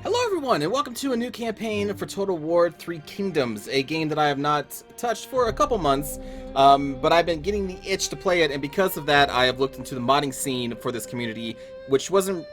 Hello everyone, and welcome to a new campaign for Total War 3 Kingdoms, a game that I have not touched for a couple months, but I've been getting the itch to play it, and because of that, I have looked into the modding scene for this community, which wasn't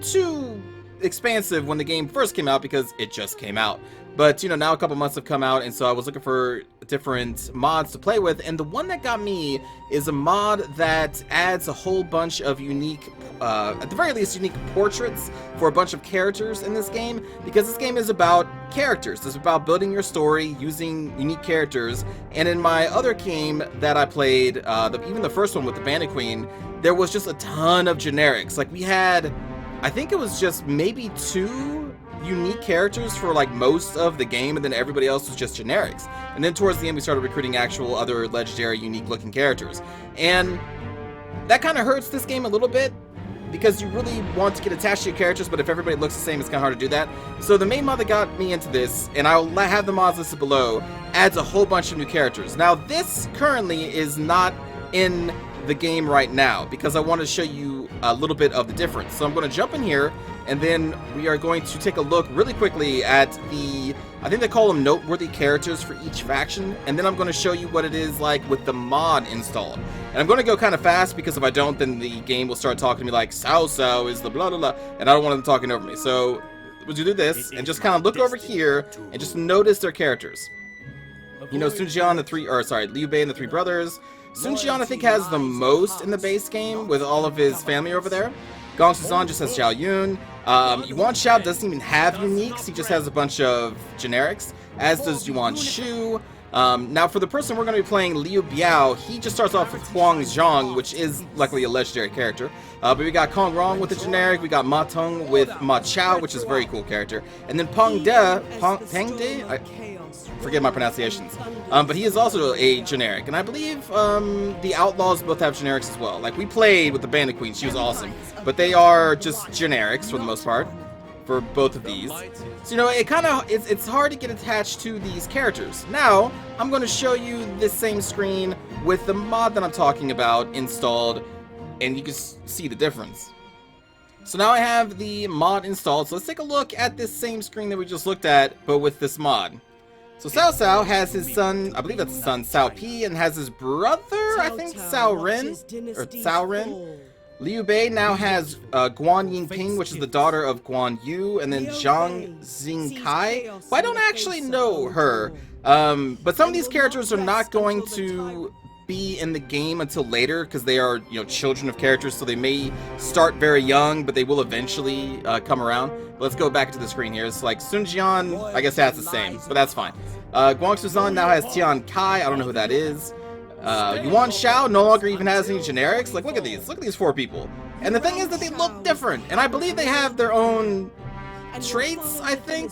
too expansive when the game first came out because it just came out. But, you know, now a couple months have come out, and so I was looking for different mods to play with, and the one that got me is a mod that adds a whole bunch of unique, at the very least, unique portraits for a bunch of characters in this game, because this game is about characters. It's about building your story using unique characters, and in my other game that I played, even the first one with the Bandit Queen, there was just a ton of generics. Like, we had, I think it was just maybe 2 unique characters for like most of the game, and then everybody else was just generics. And then towards the end we started recruiting actual other legendary unique looking characters, and that kind of hurts this game a little bit because you really want to get attached to your characters, but if everybody looks the same, it's kind of hard to do that. So the main mod that got me into this, and I'll have the mods listed below, adds a whole bunch of new characters. Now this currently is not in the game right now because I want to show you a little bit of the difference. So I'm going to jump in here, and then we are going to take a look really quickly at the, I think they call them noteworthy characters for each faction, and then I'm going to show you what it is like with the mod installed. And I'm going to go kind of fast because if I don't, then the game will start talking to me like Sao is the blah blah blah, and I don't want them talking over me. So we'll do this and just kind of look over here and just notice their characters. You know, Liu Biao and the 3 brothers. Sun Jian, I think, has the most in the base game with all of his family over there. Gong Suzan just has Zhao Yun. Yuan Shao doesn't even have uniques, he just has a bunch of generics, as does Yuan Shu. Now for the person we're going to be playing, Liu Biao, he just starts off with Huang Zhang, which is luckily a legendary character. But we got Kong Rong with a generic, we got Ma Teng with Ma Chao, which is a very cool character, and then Peng De, I forget my pronunciations, but he is also a generic, and I believe the Outlaws both have generics as well. Like, we played with the Bandit Queen, she was awesome, but they are just generics for the most part for both of these. So, you know, it's hard to get attached to these characters. Now I'm going to show you this same screen with the mod that I'm talking about installed, and you can see the difference. So now I have the mod installed, so let's take a look at this same screen that we just looked at, but with this mod. So Cao has his son, I believe that's his son, Cao Pi, and has his brother, I think, Cao Ren. Liu Bei now has Guan Yingping, which is the daughter of Guan Yu, and then Zhang Xingkai, who I don't actually know her. But some of these characters are not going to be in the game until later because they are, you know, children of characters, so they may start very young, but they will eventually come around. But let's go back to the screen here. It's like Sun Jian, I guess that's the same, but that's fine. Guang Suzan now has Tian Kai, I don't know who that is. Yuan Shao no longer even has any generics. Like, look at these 4 people. And the thing is that they look different, and I believe they have their own traits, I think.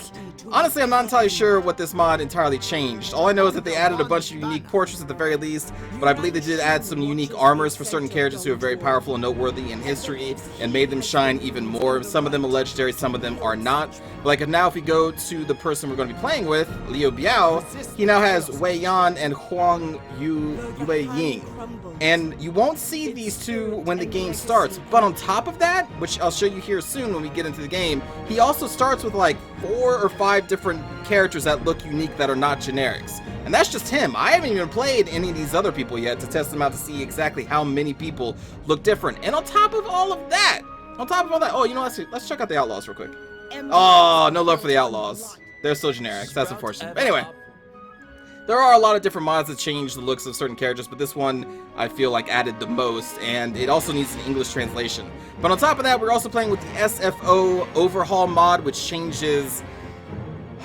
Honestly, I'm not entirely sure what this mod entirely changed. All I know is that they added a bunch of unique portraits at the very least, but I believe they did add some unique armors for certain characters who are very powerful and noteworthy in history, and made them shine even more. Some of them are legendary, some of them are not. But like, now if we go to the person we're going to be playing with, Liu Biao, he now has Wei Yan and Huang Yue Ying. And you won't see these 2 when the game starts, but on top of that, which I'll show you here soon when we get into the game, he also starts with like 4 or 5 different characters that look unique that are not generics. And that's just him. I haven't even played any of these other people yet to test them out to see exactly how many people look different. And on top of all that, oh, you know, let's check out the Outlaws real quick. Oh, no love for the Outlaws. They're still generics. That's unfortunate. But anyway, there are a lot of different mods that change the looks of certain characters, but this one I feel like added the most, and it also needs an English translation. But on top of that, we're also playing with the SFO overhaul mod, which changes,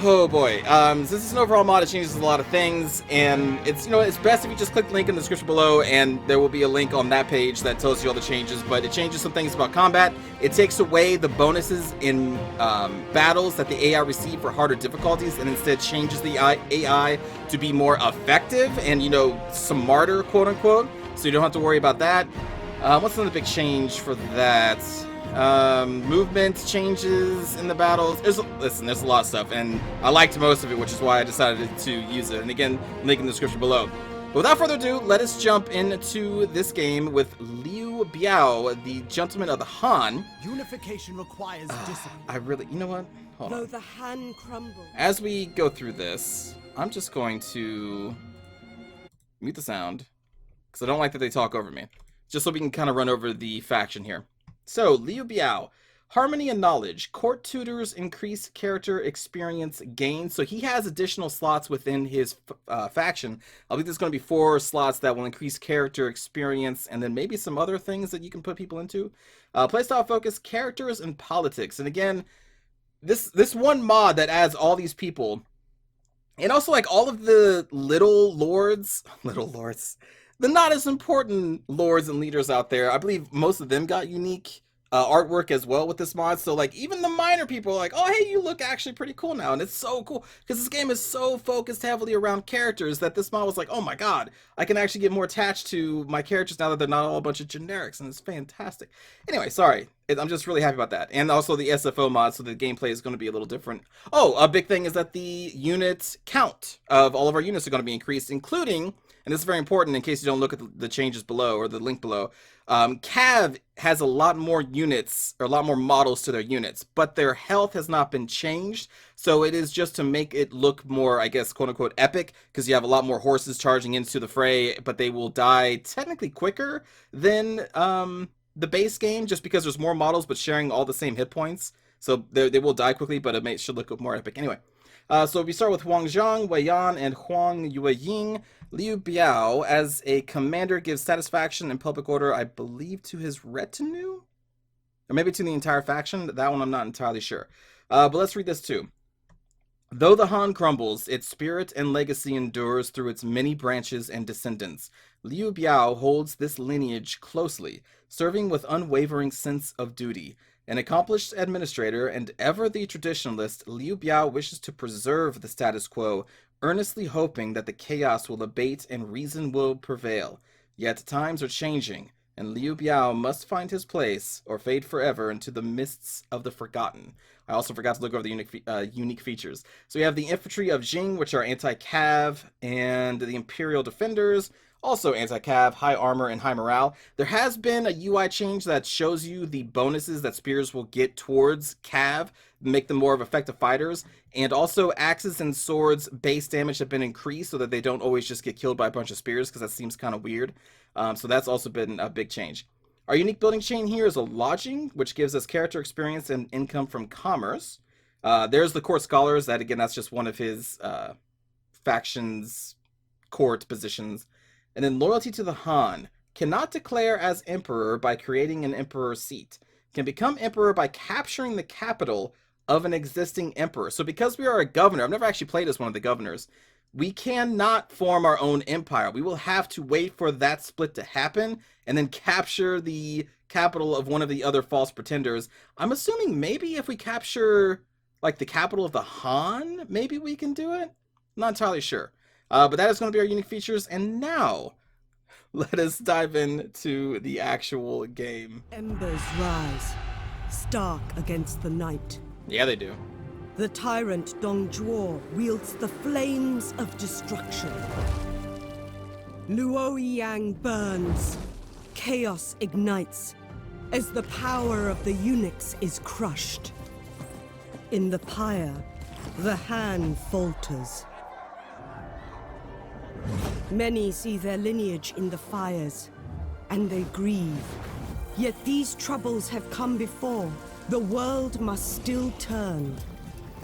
oh boy, since it's an overhaul mod, it changes a lot of things, and it's, you know, it's best if you just click the link in the description below, and there will be a link on that page that tells you all the changes. But it changes some things about combat. It takes away the bonuses in battles that the AI receive for harder difficulties, and instead changes the AI to be more effective and, you know, smarter, quote unquote, so you don't have to worry about that. What's another big change for that? Movement changes in the battles. There's a lot of stuff, and I liked most of it, which is why I decided to use it. And again, link in the description below. But without further ado, let us jump into this game with Liu Biao, the Gentleman of the Han. Unification requires discipline. You know what? Hold on. Though the Han crumbles. As we go through this, I'm just going to mute the sound, because I don't like that they talk over me. Just so we can kind of run over the faction here. So, Liu Biao. Harmony and Knowledge. Court tutors increase character experience gain. So he has additional slots within his faction. I believe there's going to be 4 slots that will increase character experience, and then maybe some other things that you can put people into. Playstyle focus, characters, and politics. And again, this one mod that adds all these people, and also like all of the little lords, the not as important lords and leaders out there. I believe most of them got unique artwork as well with this mod. So like even the minor people are like, oh hey, you look actually pretty cool now. And it's so cool because this game is so focused heavily around characters that this mod was like, oh my god, I can actually get more attached to my characters now that they're not all a bunch of generics, and it's fantastic. Anyway, sorry, I'm just really happy about that. And also the SFO mod, so the gameplay is going to be a little different. Oh, a big thing is that the unit count of all of our units are going to be increased, including, and this is very important in case you don't look at the changes below or the link below, Cav has a lot more units, or a lot more models to their units, but their health has not been changed. So it is just to make it look more, I guess, quote unquote epic, because you have a lot more horses charging into the fray, but they will die technically quicker than the base game, just because there's more models but sharing all the same hit points. So they will die quickly, but it should look more epic. Anyway, so we start with Huang Zhang, Wei Yan, and Huang Yueying. Liu Biao, as a commander, gives satisfaction and public order, I believe, to his retinue? Or maybe to the entire faction? That one I'm not entirely sure. But let's read this too. Though the Han crumbles, its spirit and legacy endures through its many branches and descendants. Liu Biao holds this lineage closely, serving with unwavering sense of duty. An accomplished administrator and ever the traditionalist, Liu Biao wishes to preserve the status quo, earnestly hoping that the chaos will abate and reason will prevail. Yet times are changing, and Liu Biao must find his place, or fade forever into the mists of the forgotten. I also forgot to look over the unique features. So we have the infantry of Jing, which are anti-cav, and the Imperial Defenders, also anti-cav, high armor, and high morale. There has been a UI change that shows you the bonuses that spears will get towards cav, make them more of effective fighters, and also axes and swords base damage have been increased so that they don't always just get killed by a bunch of spears, because that seems kind of weird. So that's also been a big change. Our unique building chain here is a lodging, which gives us character experience and income from commerce. There's the court scholars. That again, that's just one of his faction's court positions. And then loyalty to the Han. Cannot declare as emperor by creating an emperor seat. Can become emperor by capturing the capital of an existing emperor. So because we are a governor, I've never actually played as one of the governors, we cannot form our own empire. We will have to wait for that split to happen and then capture the capital of one of the other false pretenders. I'm assuming maybe if we capture like the capital of the Han, maybe we can do it? I'm not entirely sure. But that is going to be our unique features. And now, let us dive into the actual game. Embers rise, stark against the night. Yeah, they do. The tyrant Dong Zhuo wields the flames of destruction. Luo Yang burns. Chaos ignites as the power of the eunuchs is crushed. In the pyre, the Han falters. Many see their lineage in the fires, and they grieve. Yet these troubles have come before. The world must still turn.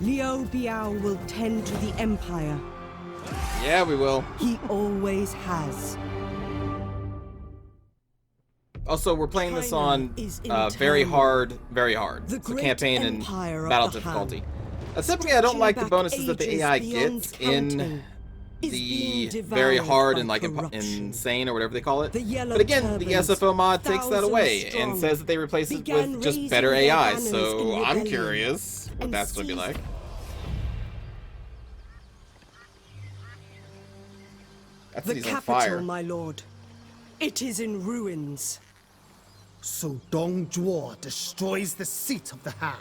Liu Biao will tend to the Empire. Yeah, we will. He always has. Also, we're playing this on very hard. The so campaign and Empire battle of the difficulty. Han. Typically, I don't like the Stretching bonuses that back the AI ages beyond gets in counting, is the being very devoured hard by and like corruption. insane or whatever they call it. The yellow But again, the turbans, SFO mod takes that away thousands and strong, says that they replace it began with just raising better their AI. banners So in I'm rebellion curious what and that's going to be seized- like. That The city's on capital, fire. my lord. It is in ruins. So Dong Zhuo destroys the seat of the Han.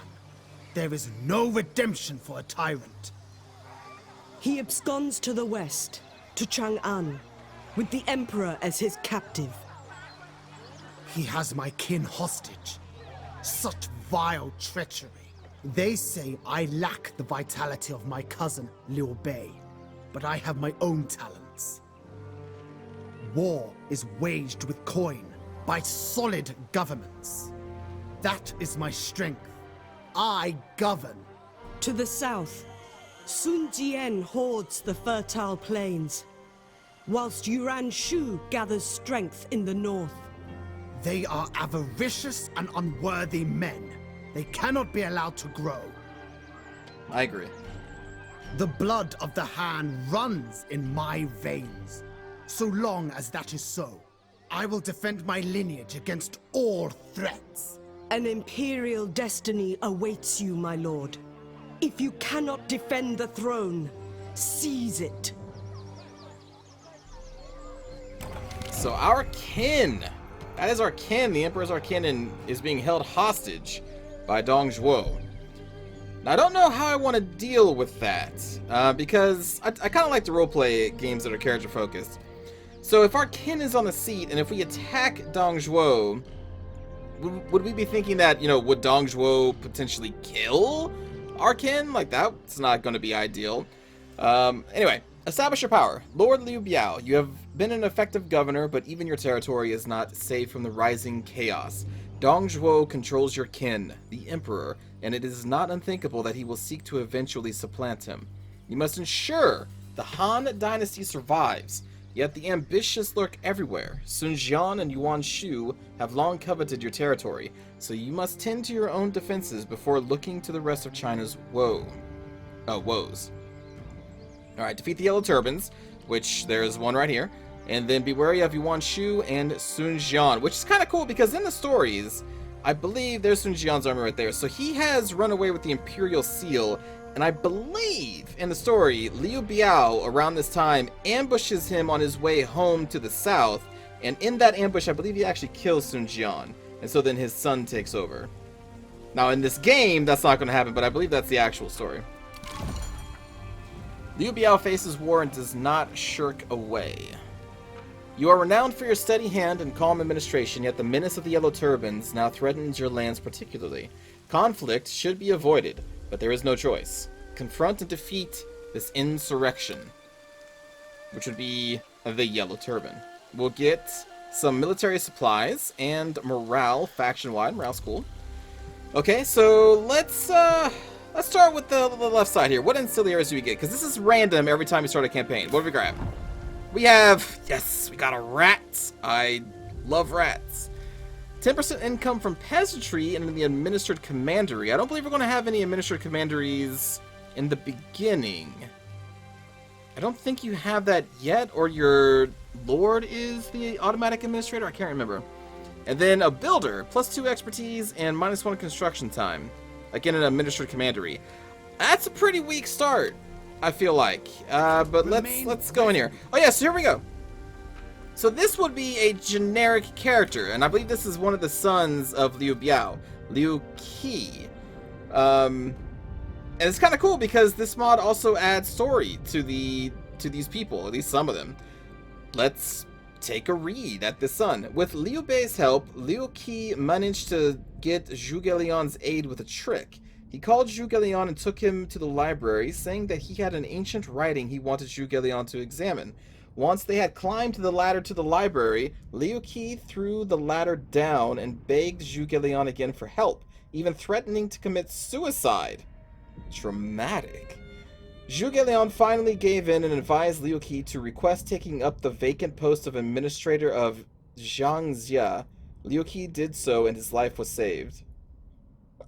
There is no redemption for a tyrant. He absconds to the west, to Chang'an, with the Emperor as his captive. He has my kin hostage. Such vile treachery. They say I lack the vitality of my cousin, Liu Biao, but I have my own talents. War is waged with coin by solid governments. That is my strength. I govern. To the south, Sun Jian hoards the fertile plains, whilst Yuan Shu gathers strength in the north. They are avaricious and unworthy men. They cannot be allowed to grow. I agree. The blood of the Han runs in my veins. So long as that is so, I will defend my lineage against all threats. An imperial destiny awaits you, my lord. If you cannot defend the throne, seize it. So our kin, that is our kin, the Emperor's our kin, and is being held hostage by Dong Zhuo. Now, I don't know how I want to deal with that, because I kind of like to roleplay games that are character focused. So if our kin is on the seat, and if we attack Dong Zhuo, would we be thinking that, you know, would Dong Zhuo potentially kill our kin? Like, that's not going to be ideal. Anyway, establish your power. Lord Liu Biao, you have been an effective governor, but even your territory is not safe from the rising chaos. Dong Zhuo controls your kin, the Emperor, and it is not unthinkable that he will seek to eventually supplant him. You must ensure the Han dynasty survives, yet the ambitious lurk everywhere. Sun Jian and Yuan Shu have long coveted your territory, so you must tend to your own defenses before looking to the rest of China's woes. Alright, defeat the Yellow Turbans, which there's one right here. And then be wary of Yuan Shu and Sun Jian, which is kind of cool because in the stories, I believe there's Sun Jian's army right there. So he has run away with the Imperial Seal, and I believe in the story, Liu Biao around this time ambushes him on his way home to the south. And in that ambush, I believe he actually kills Sun Jian. And so then his son takes over. Now in this game, that's not going to happen, but I believe that's the actual story. Liu Biao faces war and does not shirk away. You are renowned for your steady hand and calm administration, yet the menace of the Yellow Turbans now threatens your lands particularly. Conflict should be avoided, but there is no choice. Confront and defeat this insurrection, which would be the Yellow Turban. We'll get some military supplies and morale, faction-wide. Morale's cool. Okay, so let's start with the left side here. What ancillaries do we get? Because this is random every time we start a campaign. What do we grab? We have, yes, we got a rat. I love rats. 10% income from peasantry and the administered commandery. I don't believe we're going to have any administered commanderies in the beginning. I don't think you have that yet, or your lord is the automatic administrator. I can't remember. And then a builder, +2 expertise and -1 construction time. Again, an administered commandery. That's a pretty weak start, I feel like. But let's go in here. Oh yeah, so here we go. So this would be a generic character, and I believe this is one of the sons of Liu Biao, Liu Qi. And it's kind of cool because this mod also adds story to these people, at least some of them. Let's take a read at the son. With Liu Bei's help, Liu Qi managed to get Zhuge Liang's aid with a trick. He called Zhuge Liang and took him to the library, saying that he had an ancient writing he wanted Zhuge Liang to examine. Once they had climbed the ladder to the library, Liu Qi threw the ladder down and begged Zhuge Liang again for help, even threatening to commit suicide. Dramatic. Zhuge Liang finally gave in and advised Liu Qi to request taking up the vacant post of administrator of Zhangxia. Liu Qi did so and his life was saved.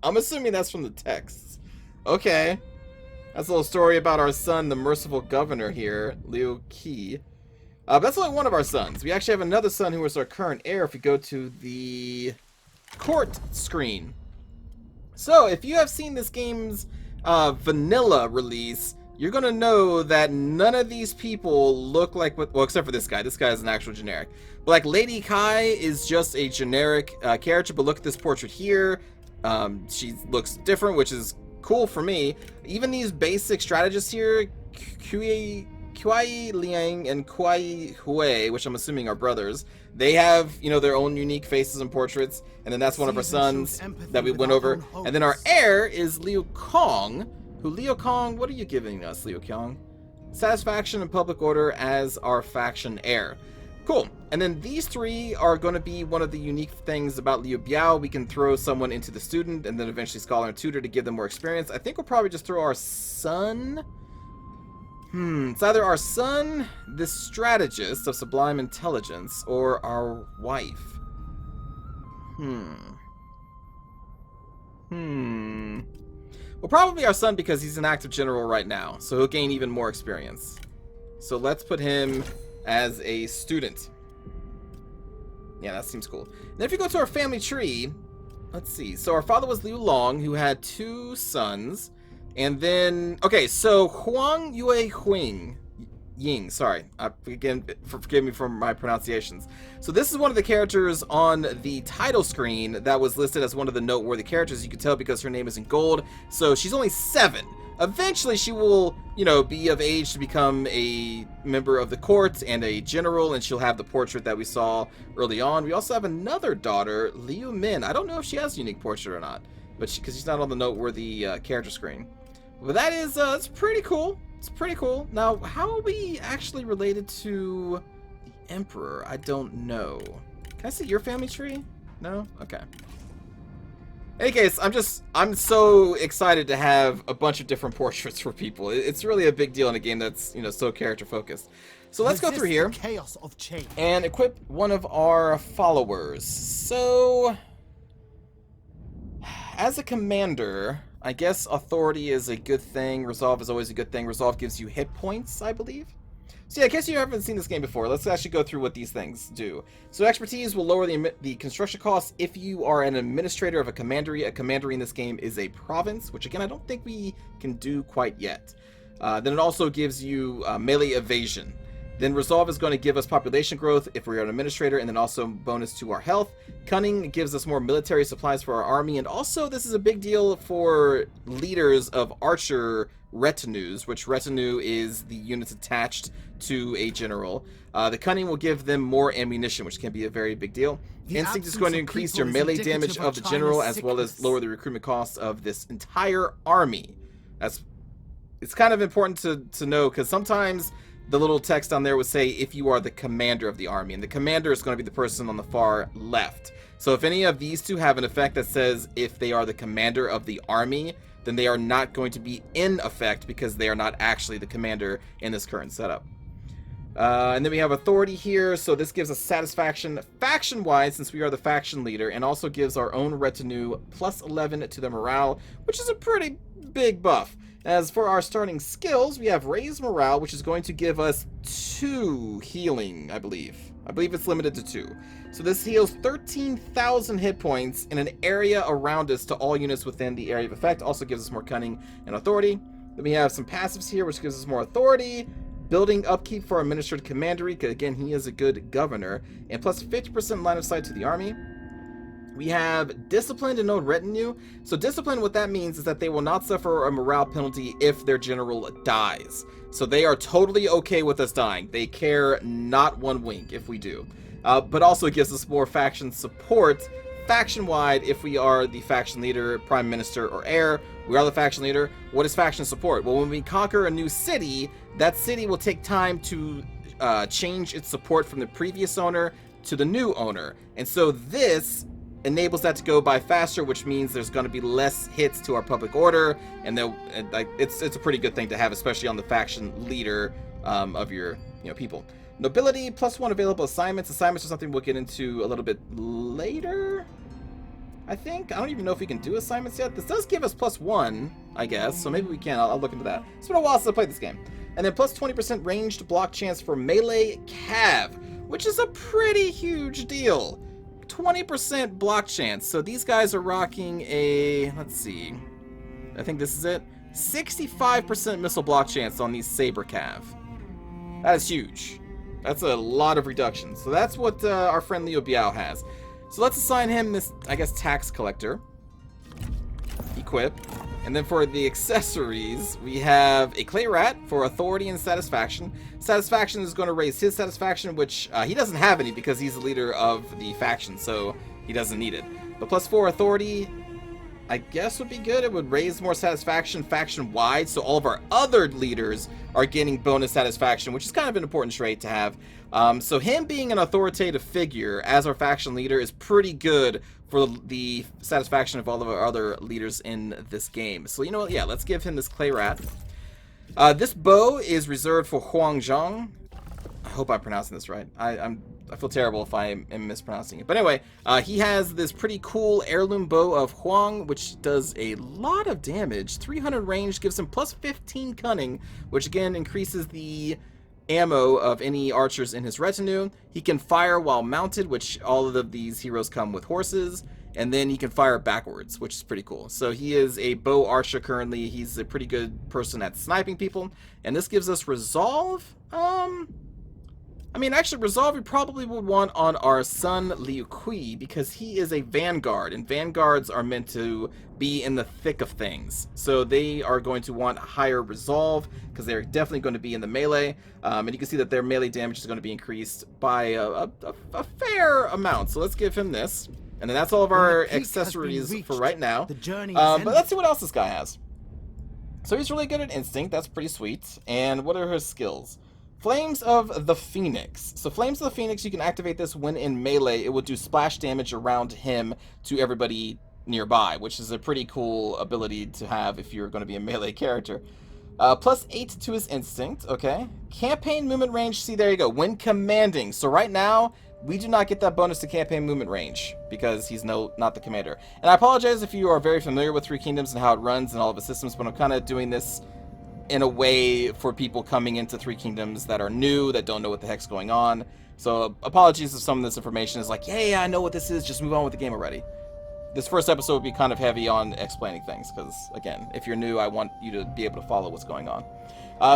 I'm assuming that's from the texts. Okay. That's a little story about our son, the merciful governor here, Liu Qi. That's only one of our sons. We actually have another son who is our current heir if we go to the court screen. So, if you have seen this game's vanilla release, you're going to know that none of these people look like, well, except for this guy. This guy is an actual generic. But like Lady Kai is just a generic character, but look at this portrait here. She looks different, which is cool for me. Even these basic strategists here, Kuai Liang and Kuai Hui, which I'm assuming are brothers, they have, you know, their own unique faces and portraits, and then that's one of our sons that we went over. And then our heir is Liu Kong, Liu Kong, what are you giving us, Liu Kong? Satisfaction and public order as our faction heir. Cool. And then these three are going to be one of the unique things about Liu Biao. We can throw someone into the student and then eventually scholar and tutor to give them more experience. I think we'll probably just throw our son. It's either our son, the strategist of sublime intelligence, or our wife. Well, probably our son because he's an active general right now, so he'll gain even more experience. So let's put him as a student. Yeah, that seems cool. Then if you go to our family tree, let's see. So our father was Liu Long, who had 2 sons. And then, okay, so Huang Yue Ying, sorry. Again, forgive me for my pronunciations. So this is one of the characters on the title screen that was listed as one of the noteworthy characters. You can tell because her name is in gold. So she's only 7. Eventually she will, you know, be of age to become a member of the court and a general, and she'll have the portrait that we saw early on. We also have another daughter, Liu Min. I don't know if she has a unique portrait or not, but because she's not on the noteworthy character screen. But that is, it's pretty cool. It's pretty cool. Now, how are we actually related to the Emperor? I don't know. Can I see your family tree? No? Okay. In any case, I'm so excited to have a bunch of different portraits for people. It's really a big deal in a game that's, you know, so character focused. So let's go through here chaos of change and equip one of our followers. So, as a commander, I guess authority is a good thing. Resolve is always a good thing. Resolve gives you hit points, I believe. So yeah, I guess you haven't seen this game before. Let's actually go through what these things do. So expertise will lower the construction costs if you are an administrator of a commandery. A commandery in this game is a province, which again, I don't think we can do quite yet. Then it also gives you melee evasion. Then resolve is going to give us population growth if we're an administrator, and then also bonus to our health. Cunning gives us more military supplies for our army, and also this is a big deal for leaders of archer retinues, which retinue is the units attached to a general. The cunning will give them more ammunition, which can be a very big deal. Instinct is going to increase your melee damage of the general, as well as lower the recruitment costs of this entire army. It's kind of important to know, because sometimes the little text on there would say if you are the commander of the army, and the commander is going to be the person on the far left. So if any of these two have an effect that says if they are the commander of the army, then they are not going to be in effect because they are not actually the commander in this current setup. And then we have authority here, so this gives us satisfaction faction-wise since we are the faction leader, and also gives our own retinue plus 11 to their morale, which is a pretty big buff. As for our starting skills, we have Raise Morale, which is going to give us 2 healing, I believe. I believe it's limited to 2. So this heals 13,000 hit points in an area around us to all units within the area of effect. Also gives us more cunning and authority. Then we have some passives here, which gives us more authority. Building upkeep for administered commandery, because again, he is a good governor. And plus 50% line of sight to the army. We have disciplined and no retinue. So discipline, what that means is that they will not suffer a morale penalty if their general dies. So they are totally okay with us dying. They care not one wink if we do. But also it gives us more faction support, faction-wide, if we are the faction leader, prime minister, or heir. We are the faction leader. What is faction support? Well, when we conquer a new city, that city will take time to change its support from the previous owner to the new owner. And so this enables that to go by faster, which means there's going to be less hits to our public order, and it's a pretty good thing to have, especially on the faction leader of your people. Nobility, +1 available assignments. Assignments are something we'll get into a little bit later, I think. I don't even know if we can do assignments yet. This does give us +1, I guess, so maybe we can. I'll look into that. It's been a while since I played this game. And then plus 20% ranged block chance for melee cav, which is a pretty huge deal. 20% block chance. So these guys are rocking a, let's see, I think this is it, 65% missile block chance on these saber cav. That is huge. That's a lot of reduction. So that's what our friend Liu Biao has. So let's assign him this, I guess, tax collector. Equip. And then for the accessories, we have a clay rat for authority and satisfaction. Satisfaction is going to raise his satisfaction, which he doesn't have any because he's the leader of the faction, so he doesn't need it. But +4 authority, I guess would be good. It would raise more satisfaction faction-wide, so all of our other leaders are getting bonus satisfaction, which is kind of an important trait to have. So him being an authoritative figure as our faction leader is pretty good for the satisfaction of all of our other leaders in this game. So you know what? Yeah, let's give him this clay rat. This bow is reserved for Huang Zhang. I hope I'm pronouncing this right. I feel terrible if I am mispronouncing it. But anyway, he has this pretty cool heirloom bow of Huang, which does a lot of damage. 300 range, gives him +15 cunning, which again increases the ammo of any archers in his retinue. He can fire while mounted, which all of these heroes come with horses. And then he can fire backwards, which is pretty cool. So he is a bow archer currently. He's a pretty good person at sniping people. And this gives us resolve. I mean, actually, resolve we probably would want on our son Liu Kui, because he is a vanguard, and vanguards are meant to be in the thick of things. So they are going to want higher resolve, because they're definitely going to be in the melee. And you can see that their melee damage is going to be increased by a fair amount. So let's give him this. And then that's all of our accessories for right now. But let's see what else this guy has. So he's really good at instinct. That's pretty sweet. And what are his skills? Flames of the Phoenix. So Flames of the Phoenix, you can activate this when in melee. It will do splash damage around him to everybody nearby, which is a pretty cool ability to have if you're going to be a melee character. +8 to his instinct, okay. Campaign movement range, see, there you go, when commanding. So right now, we do not get that bonus to campaign movement range because he's not the commander. And I apologize if you are very familiar with Three Kingdoms and how it runs and all of the systems, but I'm kind of doing this in a way for people coming into Three Kingdoms that are new, that don't know what the heck's going on. So apologies if some of this information is like, yeah, I know what this is, just move on with the game already. This first episode would be kind of heavy on explaining things, because, again, if you're new, I want you to be able to follow what's going on.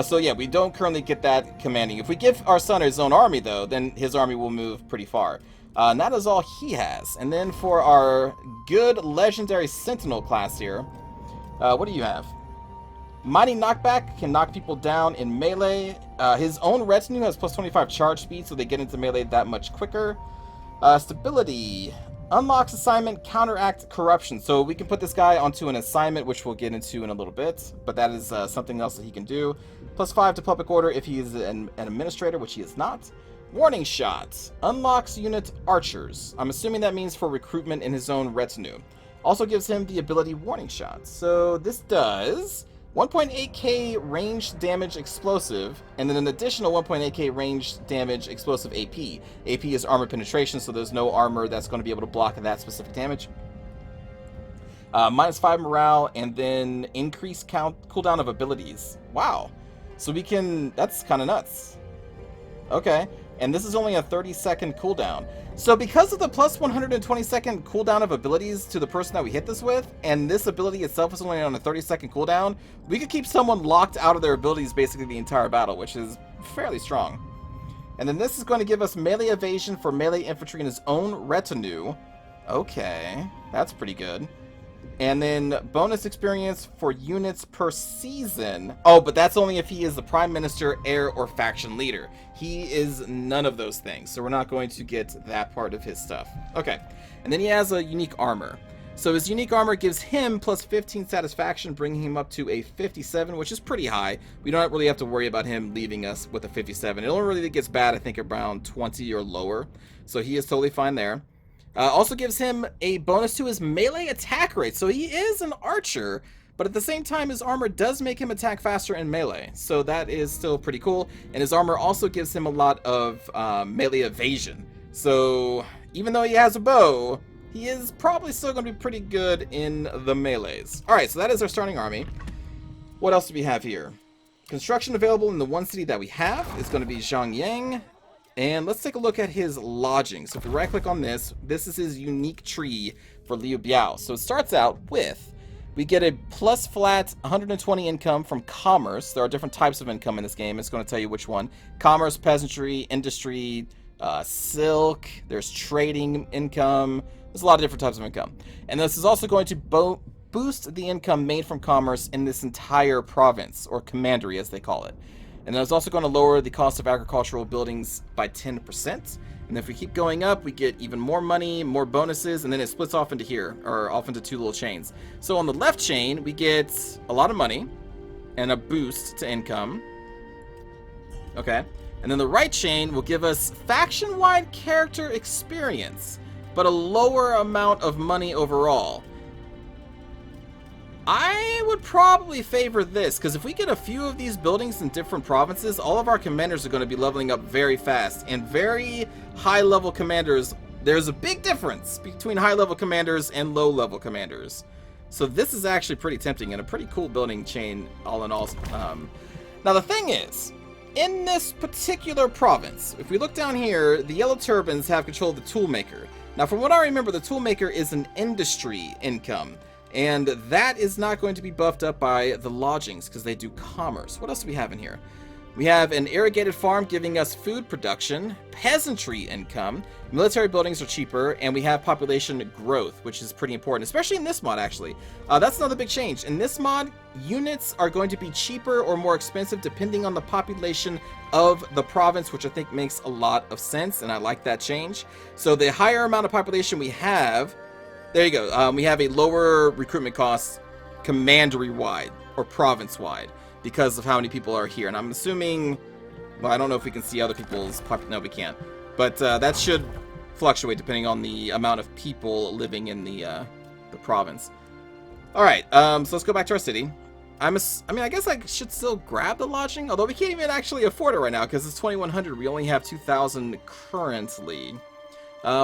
So yeah, we don't currently get that commanding. If we give our son his own army, though, then his army will move pretty far. And that is all he has. And then for our good legendary sentinel class here, what do you have? Mighty Knockback can knock people down in melee. His own retinue has +25 charge speed, so they get into melee that much quicker. Stability. Unlocks assignment, counteract corruption. So we can put this guy onto an assignment, which we'll get into in a little bit. But that is something else that he can do. +5 to public order if he is an administrator, which he is not. Warning shot. Unlocks unit archers. I'm assuming that means for recruitment in his own retinue. Also gives him the ability warning shot. So this does 1.8k range damage explosive, and then an additional 1.8k range damage explosive AP. AP is armor penetration, so there's no armor that's going to be able to block that specific damage. -5 morale, and then increased cooldown of abilities. Wow. So we can... That's kind of nuts. Okay. And this is only a 30-second cooldown. So because of the +120-second cooldown of abilities to the person that we hit this with, and this ability itself is only on a 30-second cooldown, we could keep someone locked out of their abilities basically the entire battle, which is fairly strong. And then this is going to give us melee evasion for melee infantry in his own retinue. Okay, that's pretty good. And then bonus experience for units per season. Oh, but that's only if he is the prime minister, heir, or faction leader. He is none of those things, so we're not going to get that part of his stuff. Okay, and then he has a unique armor. So his unique armor gives him +15 satisfaction, bringing him up to a 57, which is pretty high. We don't really have to worry about him leaving us with a 57. It only really gets bad, I think, around 20 or lower. So he is totally fine there. Also gives him a bonus to his melee attack rate. So he is an archer, but at the same time, his armor does make him attack faster in melee. So that is still pretty cool. And his armor also gives him a lot of melee evasion. So even though he has a bow, he is probably still going to be pretty good in the melees. All right, so that is our starting army. What else do we have here? Construction available in the one city that we have is going to be Zhangyang. And let's take a look at his lodging. So if we right click on this, this is his unique tree for Liu Biao. So it starts out with, we get a +flat 120 income from commerce. There are different types of income in this game. It's going to tell you which one. Commerce, peasantry, industry, silk, there's trading income. There's a lot of different types of income. And this is also going to boost the income made from commerce in this entire province, or commandery as they call it. And then it's also going to lower the cost of agricultural buildings by 10%. And if we keep going up, we get even more money, more bonuses, and then it splits off into here, or off into two little chains. So on the left chain, we get a lot of money and a boost to income. Okay. And then the right chain will give us faction-wide character experience, but a lower amount of money overall. I would probably favor this, because if we get a few of these buildings in different provinces, all of our commanders are going to be leveling up very fast. And very high-level commanders, there's a big difference between high-level commanders and low-level commanders. So this is actually pretty tempting and a pretty cool building chain all in all. Now the thing is, in this particular province, if we look down here, the Yellow Turbans have control of the Toolmaker. Now from what I remember, the Toolmaker is an industry income. And that is not going to be buffed up by the lodgings because they do commerce. What else do we have in here? We have an irrigated farm giving us food production, peasantry income, military buildings are cheaper, and we have population growth, which is pretty important, especially in this mod, actually. That's another big change. In this mod, units are going to be cheaper or more expensive depending on the population of the province, which I think makes a lot of sense, and I like that change. So the higher amount of population we have, there you go. We have a lower recruitment cost commandery-wide or province-wide because of how many people are here. And I'm assuming, well, I don't know if we can see other people's population. No, we can't. But that should fluctuate depending on the amount of people living in the province. All right, so let's go back to our city. I mean, I guess I should still grab the lodging, although we can't even actually afford it right now because it's 2,100. We only have 2,000 currently.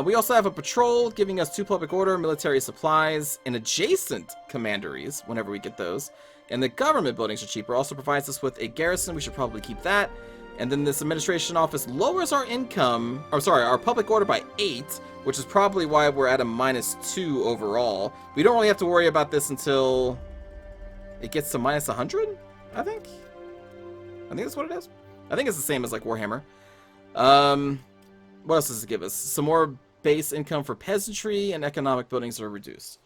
We also have a patrol giving us 2 public order, military supplies, and adjacent commanderies whenever we get those. And the government buildings are cheaper. Also provides us with a garrison. We should probably keep that. And then this administration office lowers our income, or sorry, our public order by 8, which is probably why we're at a -2 overall. We don't really have to worry about this until it gets to -100, I think. I think that's what it is. I think it's the same as like Warhammer. What else does it give us? Some more base income for peasantry and economic buildings are reduced.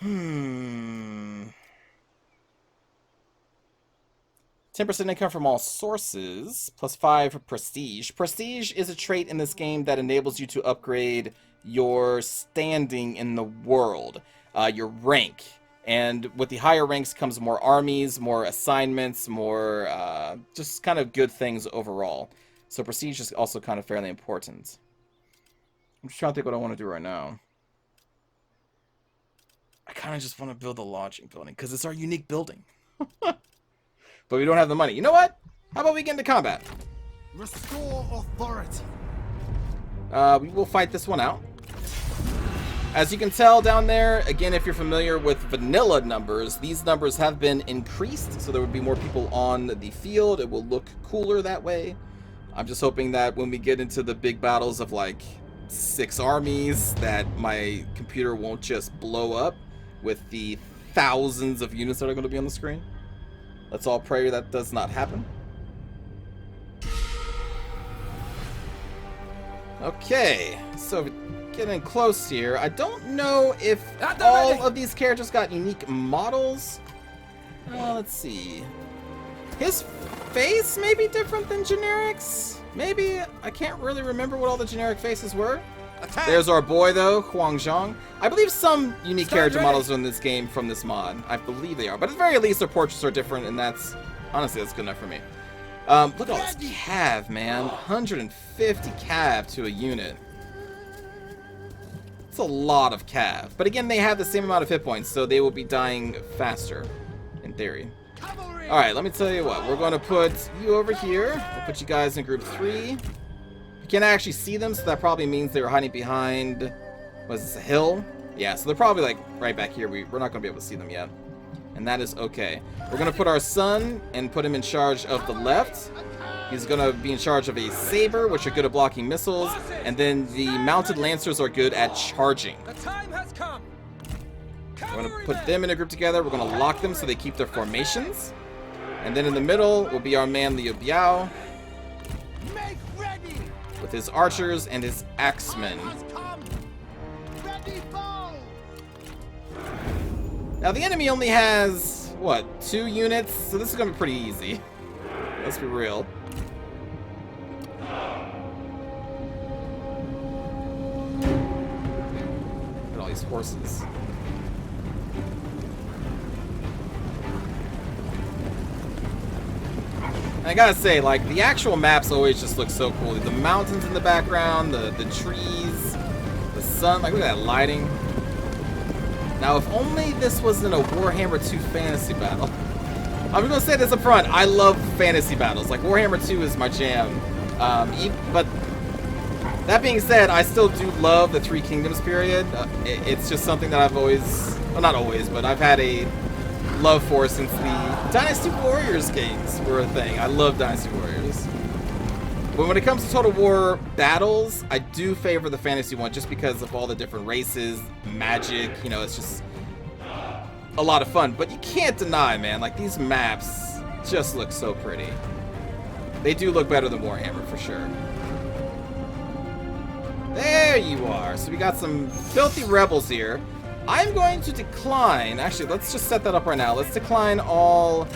10% income from all sources, plus 5 prestige. Prestige is a trait in this game that enables you to upgrade your standing in the world, your rank. And with the higher ranks comes more armies, more assignments, more just kind of good things overall. So prestige is also kind of fairly important. I'm just trying to think what I want to do right now. I kind of just want to build a lodging building because it's our unique building. But we don't have the money. You know what? How about we get into combat? Restore authority. We will fight this one out. As you can tell down there, again, if you're familiar with vanilla numbers, these numbers have been increased, so there would be more people on the field. It will look cooler that way. I'm just hoping that when we get into the big battles of like 6 armies, that my computer won't just blow up with the thousands of units that are going to be on the screen. Let's all pray that does not happen. Okay, so getting close here. I don't know if all of these characters got unique models. Let's see. His face may be different than generics. Maybe. I can't really remember what all the generic faces were. Attack. There's our boy, though, Huang Zhang. I believe some unique character models are in this game from this mod. I believe they are. But at the very least, their portraits are different, and that's... honestly, that's good enough for me. Look at all this cav, man. 150 cav to a unit. It's a lot of cav. But again, they have the same amount of hit points, so they will be dying faster, in theory. Alright, let me tell you what. We're going to put you over here. We'll put you guys in group 3. You can't actually see them, so that probably means they were hiding behind... what is this, a hill? Yeah, so they're probably like right back here. We're not going to be able to see them yet. And that is okay. We're going to put our son and put him in charge of the left. He's going to be in charge of a saber, which are good at blocking missiles. And then the mounted lancers are good at charging. The time has come. We're going to put them in a group together. We're going to lock them so they keep their formations. And then in the middle will be our man Liu Biao Make ready. with his archers and his axemen. Ready, bow. Now the enemy only has, what, 2 units? So this is gonna be pretty easy. Let's be real. Look at all these horses. And I gotta say, like, the actual maps always just look so cool. The mountains in the background, the trees, the sun, like, look at that lighting. Now, if only this wasn't a Warhammer 2 fantasy battle. I'm gonna say this up front, I love fantasy battles. Like, Warhammer 2 is my jam. But that being said, I still do love the Three Kingdoms period. It's just something that I've always, well, not always, but I've had a love for since the Dynasty Warriors games were a thing. I love Dynasty Warriors. But when it comes to Total War battles, I do favor the fantasy one just because of all the different races, magic, you know, it's just a lot of fun. But you can't deny, man, like, these maps just look so pretty. They do look better than Warhammer, for sure. There you are. So we got some filthy rebels here. I'm going to decline, actually, let's just set that up right now. Let's decline all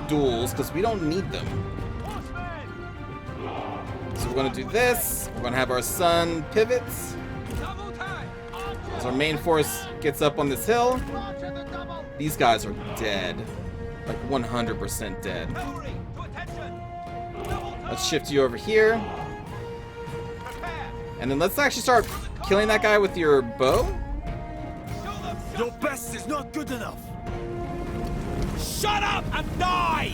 duels, because we don't need them. So we're going to do this. We're going to have our son pivot. As our main force gets up on this hill. These guys are dead. Like 100% dead. Let's shift you over here. And then let's actually start killing that guy with your bow. Your best is not good enough. Shut up and die!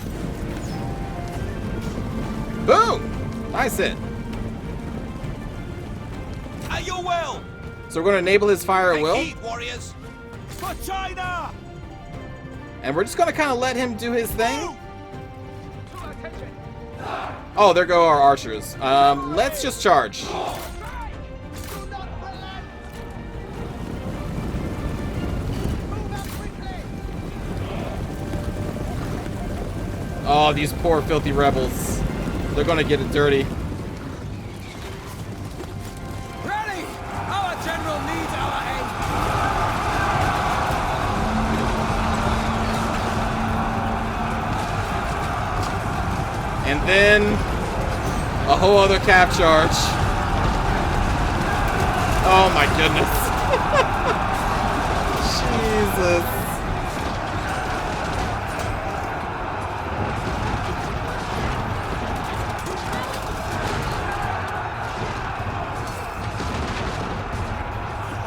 Boom! Nice hit. At your will! So we're going to enable his fire at will. Take heed, warriors! For China! And we're just going to kind of let him do his thing. Oh, there go our archers. Let's just charge. Oh, these poor filthy rebels. They're gonna get it dirty. Ready! Our general needs our aid! And then a whole other cap charge. Oh my goodness. Jesus.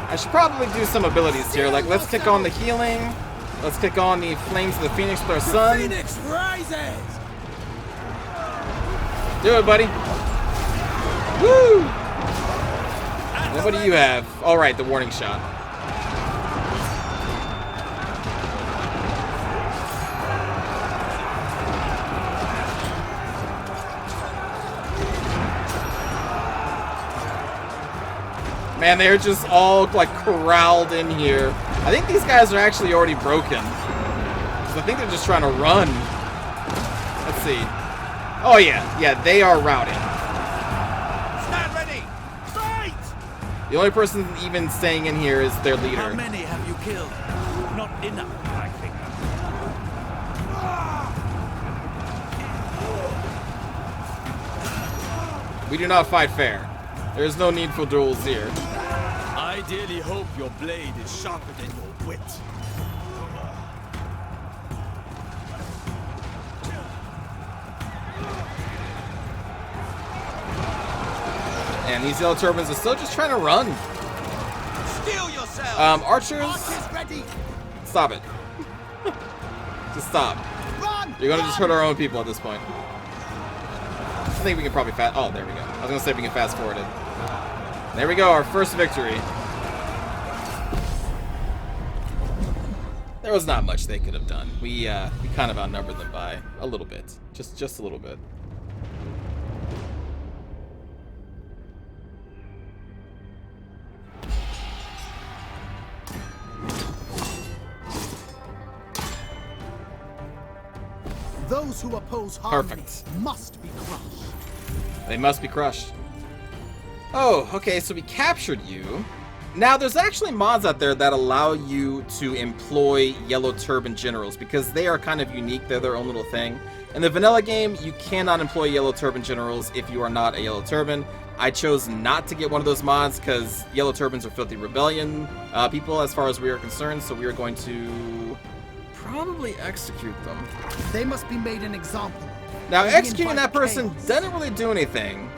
I should probably do some abilities here. Like, let's kick on the healing. Let's kick on the Flames of the Phoenix with our sun. Phoenix rises! Do it, buddy. Woo! And what do you have? All right, the warning shot. Man, they're just all, like, corralled in here. I think these guys are actually already broken. So I think they're just trying to run. Let's see. Oh, yeah. Yeah, they are routing. Stand ready! Fight! The only person even staying in here is their leader. How many have you killed? Not enough, I think. We do not fight fair. There is no need for duels here. I dearly hope your blade is sharper than your wit. And these yellow turbans are still just trying to run. Steel yourself! Archers, Archers ready! stop it. Just stop. Run! You're gonna just hurt our own people at this point. I think we can probably fast. Oh, there we go. I was gonna say we can fast forward it. There we go, our first victory. There was not much they could have done. We kind of outnumbered them by a little bit, just a little bit. Those who oppose harmony Perfect. must be crushed. They must be crushed. Oh, okay, so we captured you. Now, there's actually mods out there that allow you to employ Yellow Turban Generals because they are kind of unique. They're their own little thing. In the vanilla game, you cannot employ Yellow Turban Generals if you are not a Yellow Turban. I chose not to get one of those mods because Yellow Turbans are filthy rebellion people as far as we are concerned, so we are going to probably execute them. They must be made an example of. Now, They executing invite that person chaos. doesn't really do anything.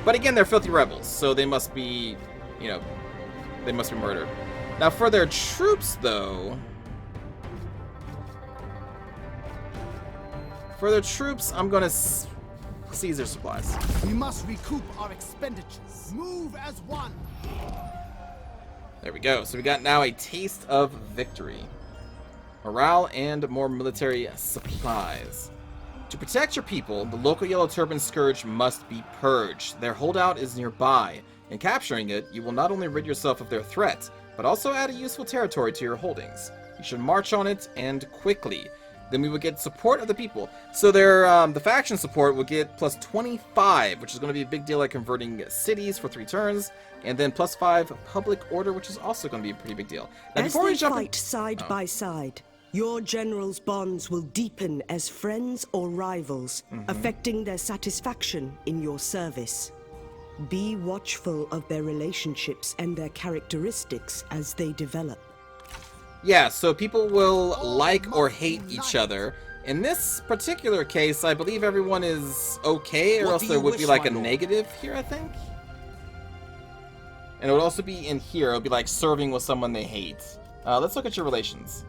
But again, they're filthy rebels, so they must be, you know, they must be murdered. Now, for their troops, though... For their troops, I'm gonna seize their supplies. We must recoup our expenditures. Move as one. There we go. So we got now a taste of victory. Morale and more military supplies. To protect your people, the local Yellow Turban Scourge must be purged. Their holdout is nearby. In capturing it, you will not only rid yourself of their threat, but also add a useful territory to your holdings. You should march on it, and quickly. Then we will get support of the people. So their the faction support will get plus 25, which is going to be a big deal at converting cities for 3 turns, and then plus 5 public order, which is also going to be a pretty big deal. Now, As before they we jump fight side by side, your generals' bonds will deepen as friends or rivals, affecting their satisfaction in your service. Be watchful of their relationships and their characteristics as they develop. Yeah, so people will like or hate each other. In this particular case, I believe everyone is okay, or What else do there you would be wish, like my a lord? negative here, I think. And it would also be in here. It would be like serving with someone they hate. Let's look at your relations.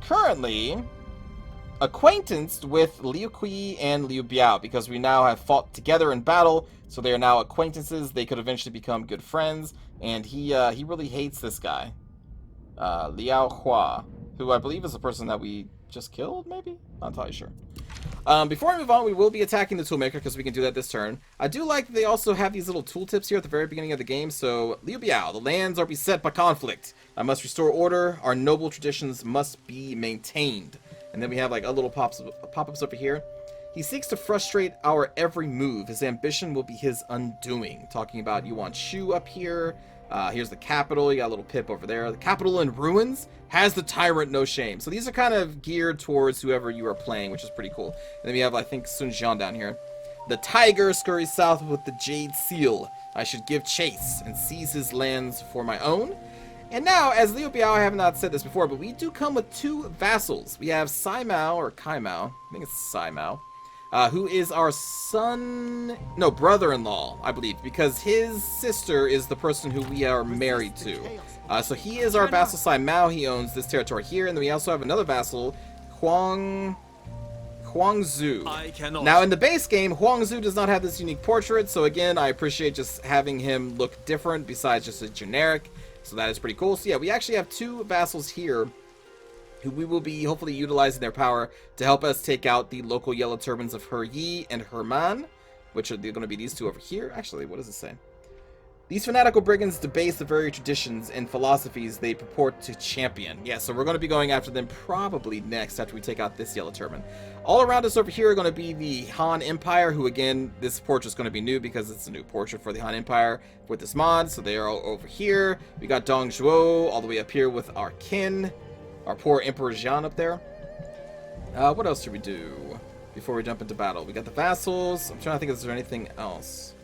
Currently, acquaintanced with Liu Kui and Liu Biao, because we now have fought together in battle, so they are now acquaintances. They could eventually become good friends, and he really hates this guy. Liao Hua, who I believe is the person that we just killed, maybe? Not entirely sure. Before I move on, we will be attacking the Toolmaker, because we can do that this turn. I do like that they also have these little tooltips here at the very beginning of the game. So, Liu Biao, the lands are beset by conflict. I must restore order. Our noble traditions must be maintained. And then we have like a little pop-ups over here. He seeks to frustrate our every move. His ambition will be his undoing. Talking about Yuan Shu up here. Here's the capital. You got a little pip over there. The capital in ruins has the tyrant no shame. So these are kind of geared towards whoever you are playing, which is pretty cool. And then we have, I think, Sun Jian down here. The tiger scurries south with the jade seal. I should give chase and seize his lands for my own. And now, as Liu Biao, I have not said this before, but we do come with 2 vassals. We have Sai Mao, or Kai Mao. I think it's Sai Mao. Who is our brother-in-law, I believe, because his sister is the person who we are married to. So he is our vassal, Sai Mao. He owns this territory here, and then we also have another vassal, Huangzu. I cannot. Now, in the base game, Huangzu does not have this unique portrait, so again, I appreciate just having him look different besides just a generic, so that is pretty cool. So yeah, we actually have 2 vassals here who we will be hopefully utilizing their power to help us take out the local Yellow Turbans of He Yi and Herman, which are going to be these 2 over here. Actually, what does it say? These fanatical brigands debase the very traditions and philosophies they purport to champion. Yeah, so we're going to be going after them probably next after we take out this Yellow Turban. All around us over here are going to be the Han Empire, who again, this portrait is going to be new because it's a new portrait for the Han Empire with this mod. So they are all over here. We got Dong Zhuo all the way up here with our kin. Our poor Emperor Jian up there. What else should we do before we jump into battle? We got the vassals. I'm trying to think if there's anything else.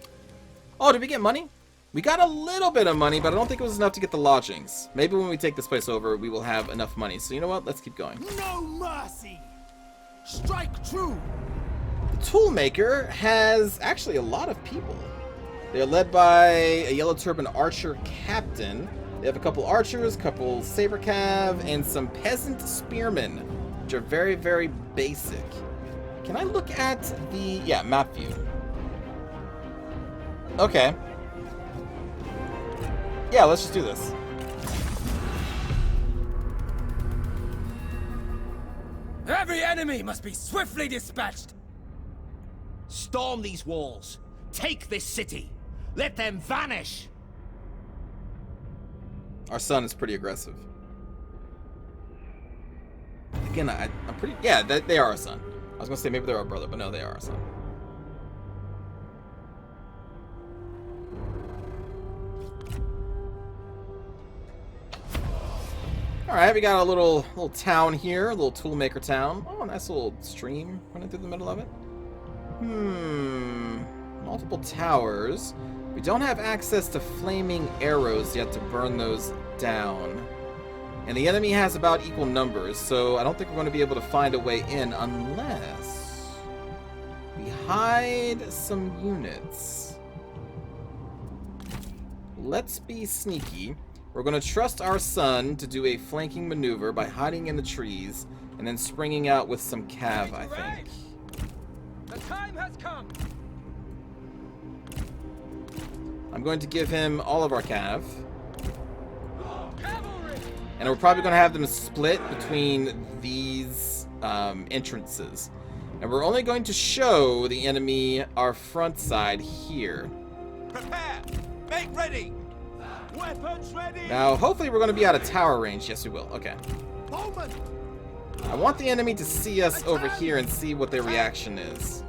Oh, did we get money? We got a little bit of money, but I don't think it was enough to get the lodgings. Maybe when we take this place over, we will have enough money. So you know what? Let's keep going. No mercy. Strike true. The Toolmaker has actually a lot of people. They're led by a Yellow Turban archer captain. They have a couple archers, couple saber cav, and some peasant spearmen, which are very, very basic. Can I look at the map view? Okay. Yeah, let's just do this. Every enemy must be swiftly dispatched. Storm these walls. Take this city. Let them vanish. Our son is pretty aggressive. Again, I'm pretty... Yeah, they are our son. I was going to say maybe they're our brother, but no, they are our son. Alright, we got a little town here, a little toolmaker town. Oh, nice little stream running through the middle of it. Multiple towers. We don't have access to flaming arrows yet to burn those down. And the enemy has about equal numbers, so I don't think we're going to be able to find a way in unless we hide some units. Let's be sneaky. We're going to trust our son to do a flanking maneuver by hiding in the trees and then springing out with some cav, I think. The time has come. I'm going to give him all of our cav. Cavalry. And we're probably going to have them split between these entrances. And we're only going to show the enemy our front side here. Prepare! Make ready! Weapons ready! Now, hopefully we're going to be out of tower range. Yes, we will. Okay. Bowman! I want the enemy to see us over here and see what their reaction is.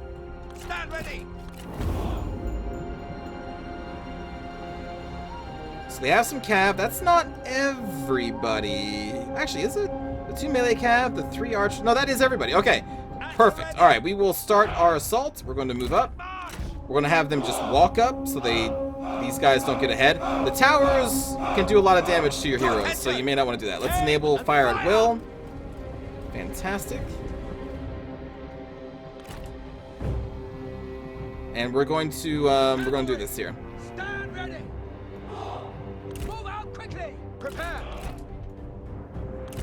Stand ready! So they have some cav. That's not everybody. Actually, is it? The 2 melee cav, the 3 archers. No, that is everybody. Okay. Perfect. All right, we will start our assault. We're going to move up. We're going to have them just walk up so these guys don't get ahead. The towers can do a lot of damage to your heroes, so you may not want to do that. Let's enable fire at will. Fantastic. And we're going to do this here. Stand ready. Move out quickly. Prepare.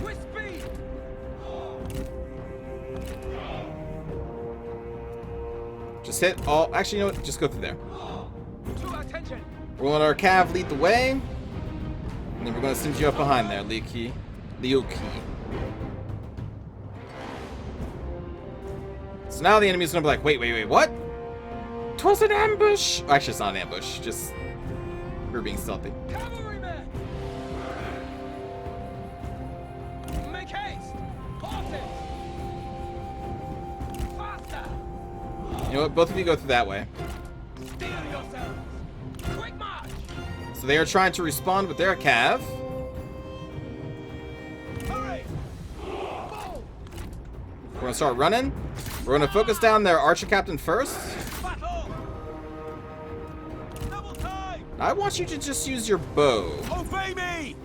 With speed. Just hit all. Actually, you know what? Just go through there. To attention. We're going to let our cav lead the way, and then we're going to send you up behind there, Liu Qi. So now the enemy's going to be like, wait, what? 'Twas an ambush! Actually, it's not an ambush. Just we're being stealthy. Cavalrymen. Make haste. Horses. Faster. You know what? Both of you go through that way. Steel yourselves. Quick march. So they are trying to respond with their cav. Hurry. We're going to start running. We're going to focus down their archer captain first. Battle. Double time. I want you to just use your bow. Obey me!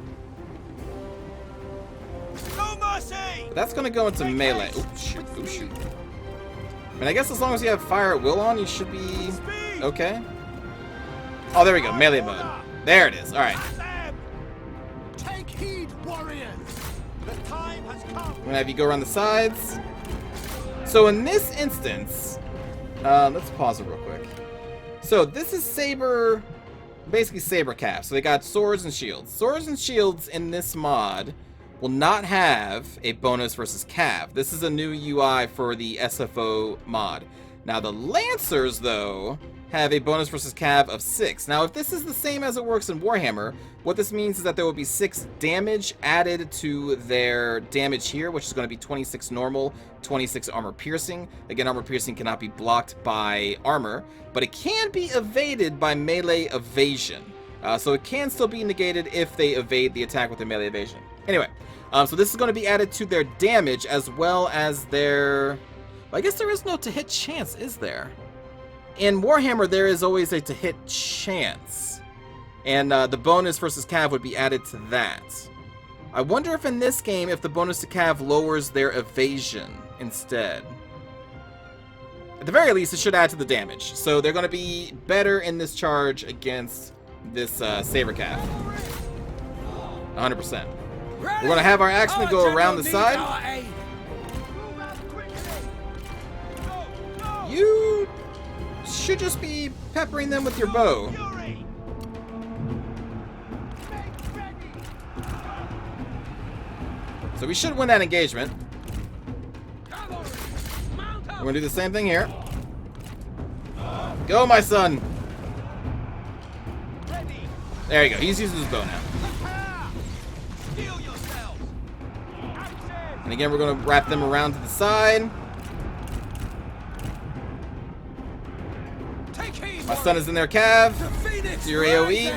No mercy! But that's going to go into melee. Oops, shoot. Oops, shoot. I mean, I guess as long as you have fire at will on, you should be okay. Oh, there we go. Melee mode. There it is. All right. Take heed, warriors! The time has come! I'm going to have you go around the sides. So in this instance, let's pause it real quick. So this is Saber, basically Saber cav. So they got swords and shields. Swords and shields in this mod will not have a bonus versus cav. This is a new UI for the SFO mod. Now the Lancers, though, have a bonus versus cav of 6. Now if this is the same as it works in Warhammer, what this means is that there will be 6 damage added to their damage here, which is going to be 26 normal, 26 armor piercing. Again, armor piercing cannot be blocked by armor, but it can be evaded by melee evasion. So it can still be negated if they evade the attack with a melee evasion. Anyway, so this is going to be added to their damage as well as their... Well, I guess there is no to hit chance, is there? In Warhammer, there is always a to hit chance. And the bonus versus cav would be added to that. I wonder if in this game, if the bonus to cav lowers their evasion instead. At the very least, it should add to the damage. So they're going to be better in this charge against this Saber cav. 100%. We're going to have our axemen go around the side. You should just be peppering them with your bow. So we should win that engagement. We're going to do the same thing here. Go, my son! There you go. He's using his bow now. And again, we're going to wrap them around to the side. My son is in their cav. It's your AoE.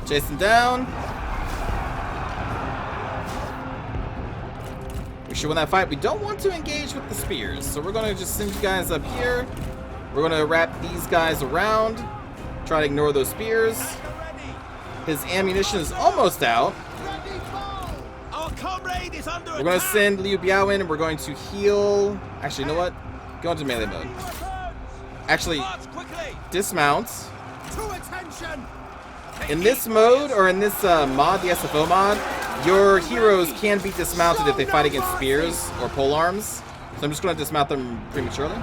Chase them down. should win that fight. We don't want to engage with the spears, so we're going to just send you guys up here. We're going to wrap these guys around. Try to ignore those spears. His ammunition is almost out. Our comrade is under We're going to send Liu Biao in, and we're going to heal. Actually, you know what? Go into melee mode. Actually, dismount. To attention. In this mode, or in this mod, the SFO mod, your heroes can be dismounted if they fight against spears or polearms. So I'm just going to dismount them prematurely.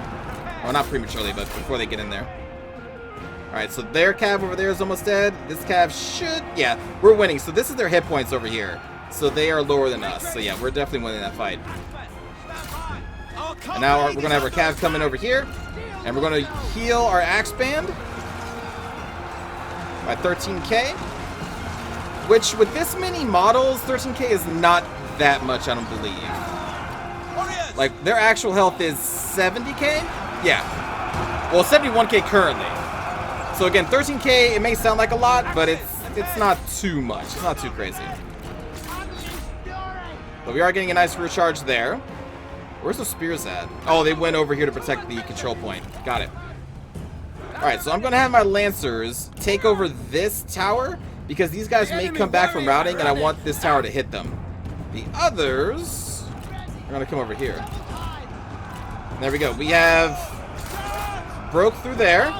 Well, not prematurely, but before they get in there. Alright, so their cav over there is almost dead. This cav should... Yeah, we're winning. So this is their hit points over here. So they are lower than us. So yeah, we're definitely winning that fight. And now we're going to have our cav coming over here. And we're going to heal our axe band by 13k. Which, with this many models, 13k is not that much, I don't believe. Like, their actual health is 70k? Yeah. Well, 71k currently. So again, 13k, it may sound like a lot, but it's not too much. It's not too crazy. But we are getting a nice recharge there. Where's the spears at? Oh, they went over here to protect the control point. Got it. Alright, so I'm going to have my Lancers take over this tower, because these guys may come back from routing, and I want this tower to hit them. The others are going to come over here. There we go. We have broke through there.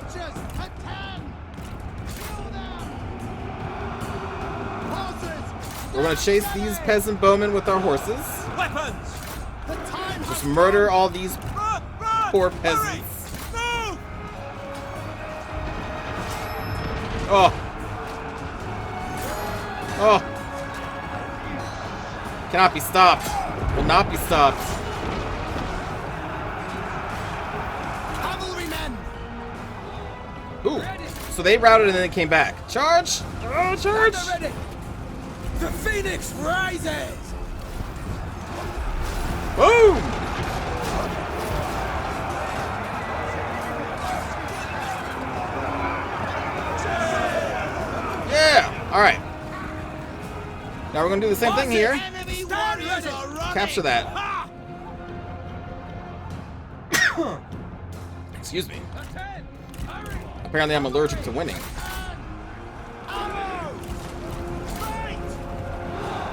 We're going to chase these peasant bowmen with our horses. Just murder all these poor peasants. Oh. Oh. Cannot be stopped. Will not be stopped. Cavalrymen. Ooh. So they routed and then came back. Charge! Oh, charge! The phoenix rises. Boom! Yeah! Alright. Now we're going to do the same thing here. Capture that. Excuse me. Apparently I'm allergic to winning.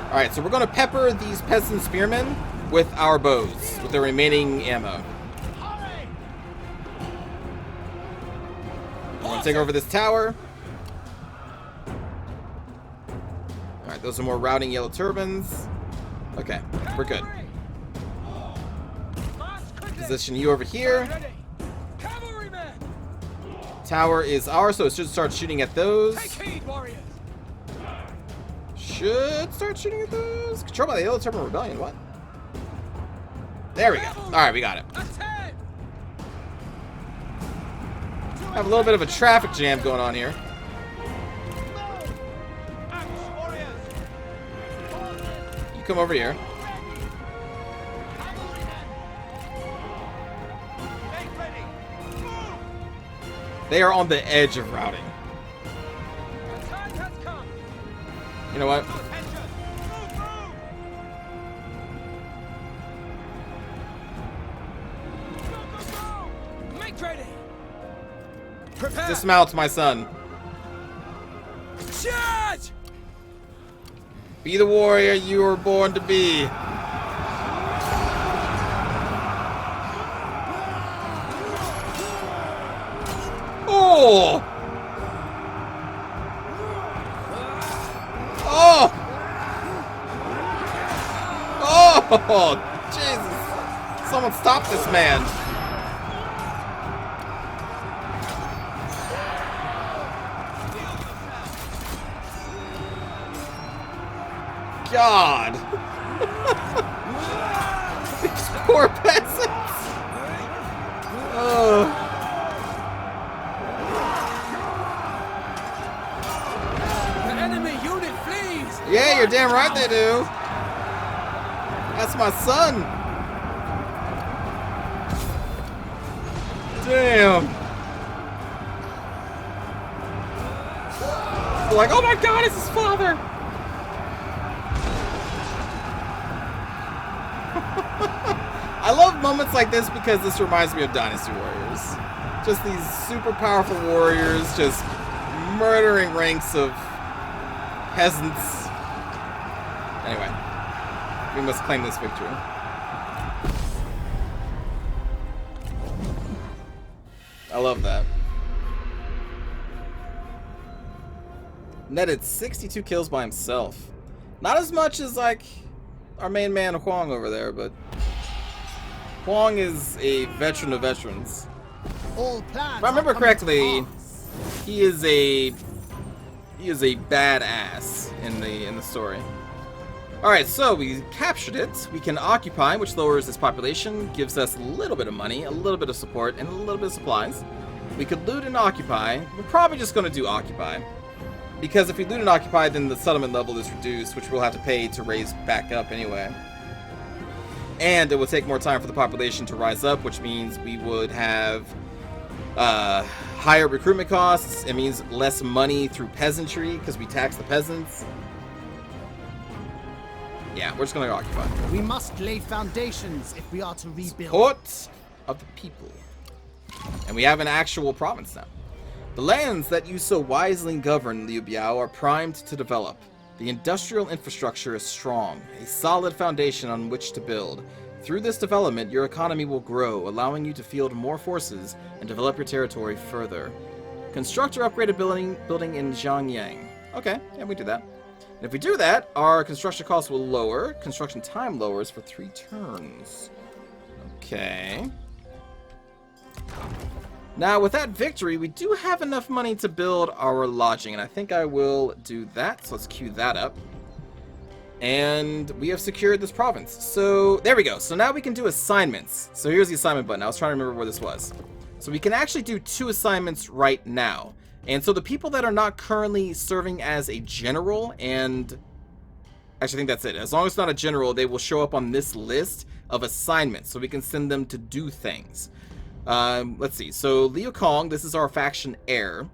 Alright, so we're going to pepper these peasant spearmen with our bows, with the remaining ammo. We're going to take over this tower. Alright, those are more routing yellow turbans. Okay, we're good. Position you over here. Tower is ours, so it should start shooting at those. Should start shooting at those. Controlled by the Yellow Turban Rebellion. What? There we go. Alright, we got it. Have a little bit of a traffic jam going on here. You come over here. They are on the edge of routing. You know what? Dismount, my son. Charge! Be the warrior you were born to be. Oh! Oh! Oh! Jesus! Someone stop this man! God! These poor peasants! Oh. The enemy unit flees! Yeah, you're damn right they do. That's my son. Damn. They're like, oh my God, it's his father. I love moments like this because this reminds me of Dynasty Warriors. Just these super powerful warriors just murdering ranks of peasants. Anyway, we must claim this victory. I love that. Netted 62 kills by himself. Not as much as like our main man Huang over there, but Huang is a veteran of veterans. All plans If I remember are coming to correctly, pass. he is a badass in the story. Alright, so we captured it. We can occupy, which lowers its population, gives us a little bit of money, a little bit of support, and a little bit of supplies. We could loot and occupy. We're probably just going to do occupy. Because if we loot and occupy, then the settlement level is reduced, which we'll have to pay to raise back up anyway. And it will take more time for the population to rise up, which means we would have higher recruitment costs. It means less money through peasantry, because we tax the peasants. Yeah, we're just going to occupy. We must lay foundations if we are to rebuild. Support of the people. And we have an actual province now. The lands that you so wisely govern, Liu Biao, are primed to develop. The industrial infrastructure is strong, a solid foundation on which to build. Through this development, your economy will grow, allowing you to field more forces and develop your territory further. Construct or upgrade a building in Zhangyang. Okay, yeah, we do that. And if we do that, our construction costs will lower. Construction time lowers for 3 turns. Okay. Now, with that victory, we do have enough money to build our lodging, and I think I will do that. So let's queue that up. And we have secured this province. So there we go. So now we can do assignments. So here's the assignment button. I was trying to remember where this was. So we can actually do 2 assignments right now. And so the people that are not currently serving as a general, and actually I think that's it. As long as it's not a general, they will show up on this list of assignments. So we can send them to do things. Let's see. So Liu Kong, this is our faction heir,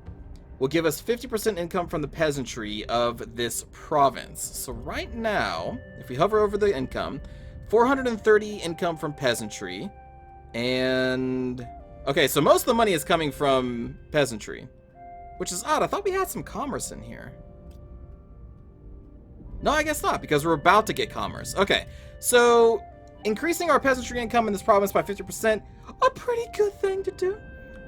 will give us 50% income from the peasantry of this province. So right now, if we hover over the income, 430 income from peasantry, and okay, so most of the money is coming from peasantry, which is odd. I thought we had some commerce in here. No, I guess not, because we're about to get commerce. Okay, so increasing our peasantry income in this province by 50%, a pretty good thing to do.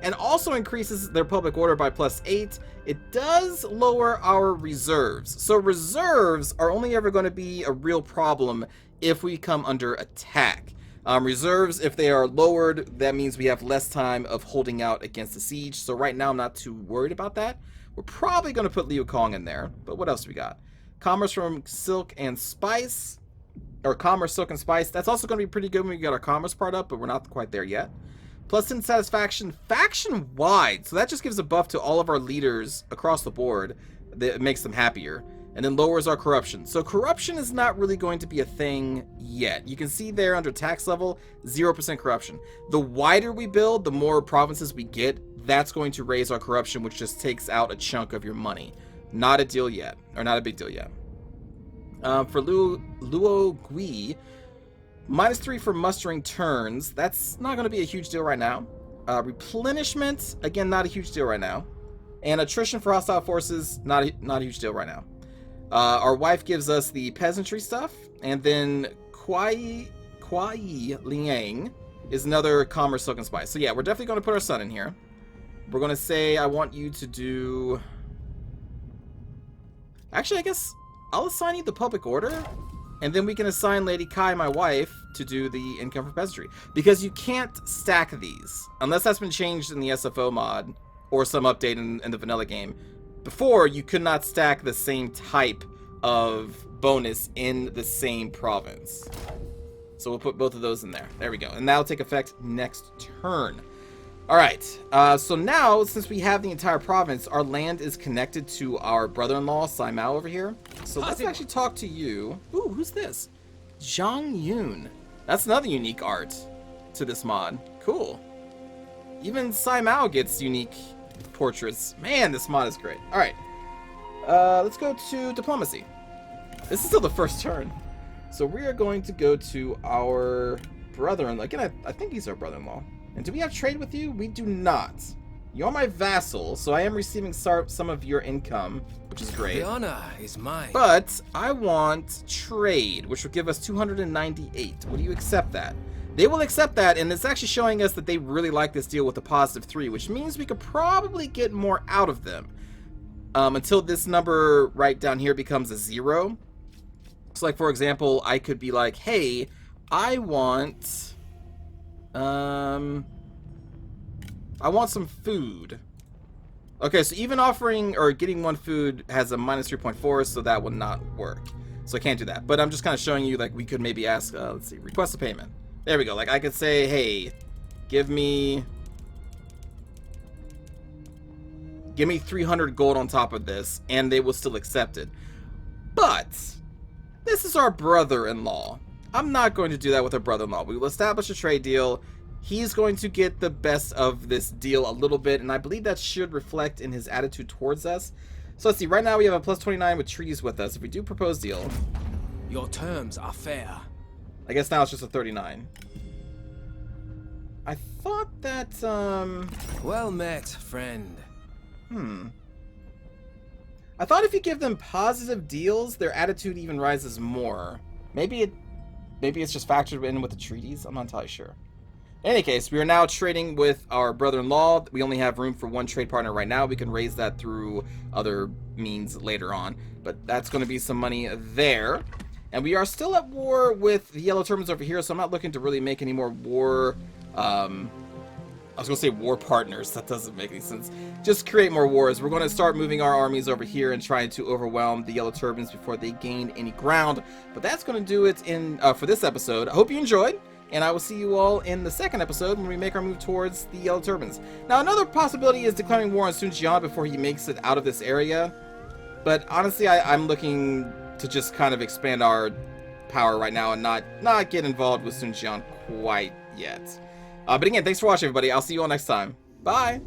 And also increases their public order by +8. It does lower our reserves. So reserves are only ever going to be a real problem if we come under attack. Reserves, if they are lowered, that means we have less time of holding out against the siege. So right now I'm not too worried about that. We're probably going to put Liu Kong in there. But what else we got? Commerce from silk and spice. Or commerce, silk, and spice. That's also going to be pretty good when we get our commerce part up, but we're not quite there yet. Plus in satisfaction, faction-wide. So that just gives a buff to all of our leaders across the board. That makes them happier. And then lowers our corruption. So corruption is not really going to be a thing yet. You can see there under tax level, 0% corruption. The wider we build, the more provinces we get. That's going to raise our corruption, which just takes out a chunk of your money. Not a deal yet. Or not a big deal yet. For Luo Gui, -3 for mustering turns. That's not going to be a huge deal right now. Replenishment, again, not a huge deal right now. And attrition for hostile forces, not a huge deal right now. Our wife gives us the peasantry stuff, and then Kuai Liang is another commerce, silk, and spice. So yeah, we're definitely going to put our son in here. We're going to say, I want you to do... Actually, I guess I'll assign you the public order, and then we can assign Lady Kai, my wife, to do the income for peasantry. Because you can't stack these, unless that's been changed in the SFO mod, or some update in the vanilla game. Before, you could not stack the same type of bonus in the same province. So we'll put both of those in there. There we go. And that'll take effect next turn. Alright, so now, since we have the entire province, our land is connected to our brother-in-law, Sai Mao, over here. So let's actually talk to you. Ooh, who's this? Zhang Yun. That's another unique art to this mod. Cool. Even Sai Mao gets unique portraits. Man, this mod is great. Alright, let's go to diplomacy. This is still the first turn. So we are going to go to our brother-in-law. Again, I think he's our brother-in-law. And do we have trade with you? We do not. You're my vassal, so I am receiving some of your income, which is great. The honor is mine. But I want trade, which will give us 298. Would you accept that? They will accept that, and it's actually showing us that they really like this deal with a +3, which means we could probably get more out of them. Until this number right down here becomes a 0. So, like, for example, I could be like, hey, I want some food. Okay, so even offering or getting one food has a -3.4, so that would not work. So I can't do that. But I'm just kind of showing you, like, we could maybe ask, let's see, request a payment. There we go. Like, I could say, hey, give me 300 gold on top of this, and they will still accept it. But this is our brother-in-law. I'm not going to do that with our brother-in-law. We will establish a trade deal. He's going to get the best of this deal a little bit, and I believe that should reflect in his attitude towards us. So let's see. Right now we have a +29 with treaties with us. If we do propose deal, Your terms are fair. I guess now it's just a 39. I thought that, Well met, friend. I thought if you give them positive deals, their attitude even rises more. Maybe it's just factored in with the treaties. I'm not entirely sure. In any case, we are now trading with our brother-in-law. We only have room for one trade partner right now. We can raise that through other means later on, but that's going to be some money there. And we are still at war with the Yellow Turbans over here, so I'm not looking to really make any more war, I was going to say war partners. That doesn't make any sense. Just create more wars. We're going to start moving our armies over here and trying to overwhelm the Yellow Turbans before they gain any ground. But that's going to do it for this episode. I hope you enjoyed, and I will see you all in the second episode when we make our move towards the Yellow Turbans. Now, another possibility is declaring war on Sun Jian before he makes it out of this area. But honestly, I'm looking to just kind of expand our power right now and not get involved with Sun Jian quite yet. But again, thanks for watching, everybody. I'll see you all next time. Bye!